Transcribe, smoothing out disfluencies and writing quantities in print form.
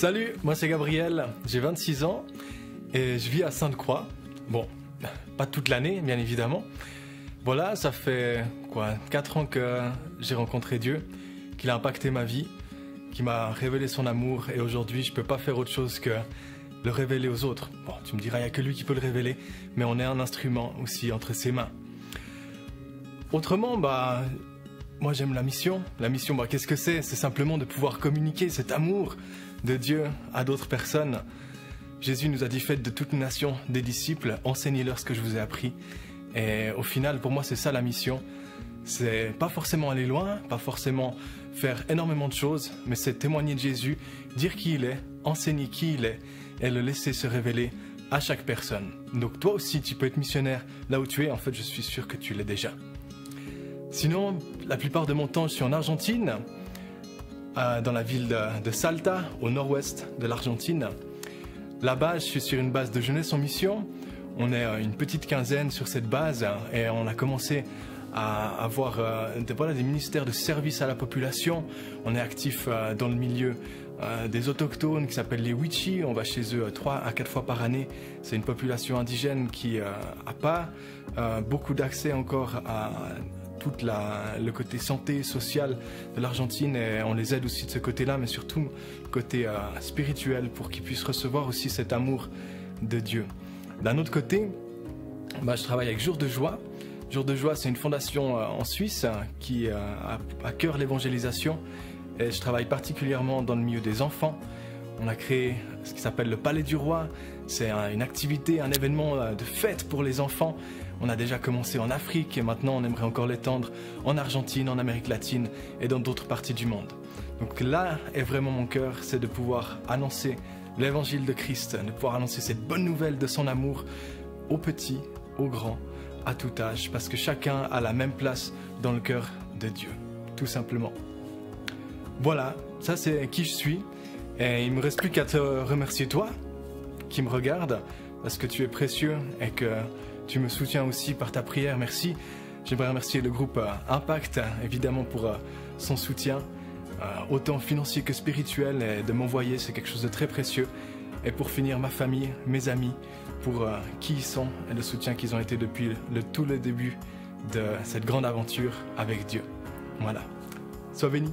Salut, moi c'est Gabriel, j'ai 26 ans et je vis à Sainte-Croix. Bon, pas toute l'année, bien évidemment. Voilà, ça fait 4 ans que j'ai rencontré Dieu, qu'il a impacté ma vie, qu'il m'a révélé son amour et aujourd'hui je peux pas faire autre chose que le révéler aux autres. Bon, tu me diras, il n'y a que lui qui peut le révéler, mais on est un instrument aussi entre ses mains. Autrement, moi j'aime la mission. La mission, qu'est-ce que c'est? C'est simplement de pouvoir communiquer cet amour de Dieu à d'autres personnes. Jésus nous a dit, faites de toutes les nations des disciples, enseignez-leur ce que je vous ai appris. Et au final, pour moi, c'est ça la mission. C'est pas forcément aller loin, pas forcément faire énormément de choses, mais c'est témoigner de Jésus, dire qui il est, enseigner qui il est et le laisser se révéler à chaque personne. Donc toi aussi, tu peux être missionnaire là où tu es. En fait, je suis sûr que tu l'es déjà. Sinon, la plupart de mon temps, je suis en Argentine, dans la ville de Salta, au nord-ouest de l'Argentine. Là-bas, je suis sur une base de jeunesse en mission. On est une petite quinzaine sur cette base et on a commencé à avoir des ministères de service à la population. On est actif dans le milieu des autochtones qui s'appellent les Wichi. On va chez eux 3 à 4 fois par année. C'est une population indigène qui n'a pas beaucoup d'accès encore à tout le côté santé, social de l'Argentine et on les aide aussi de ce côté-là, mais surtout côté spirituel pour qu'ils puissent recevoir aussi cet amour de Dieu. D'un autre côté, je travaille avec Jour de Joie. Jour de Joie, c'est une fondation en Suisse qui a à cœur l'évangélisation et je travaille particulièrement dans le milieu des enfants. On a créé ce qui s'appelle le Palais du Roi. C'est une activité, un événement de fête pour les enfants. On a déjà commencé en Afrique et maintenant on aimerait encore l'étendre en Argentine, en Amérique latine et dans d'autres parties du monde. Donc là est vraiment mon cœur, c'est de pouvoir annoncer l'évangile de Christ, de pouvoir annoncer cette bonne nouvelle de son amour aux petits, aux grands, à tout âge, parce que chacun a la même place dans le cœur de Dieu, tout simplement. Voilà, ça c'est qui je suis et il ne me reste plus qu'à te remercier toi qui me regarde parce que tu es précieux et que tu me soutiens aussi par ta prière, merci. J'aimerais remercier le groupe Impact, évidemment pour son soutien, autant financier que spirituel, et de m'envoyer, c'est quelque chose de très précieux. Et pour finir, ma famille, mes amis, pour qui ils sont et le soutien qu'ils ont été depuis tout le début de cette grande aventure avec Dieu. Voilà, sois béni.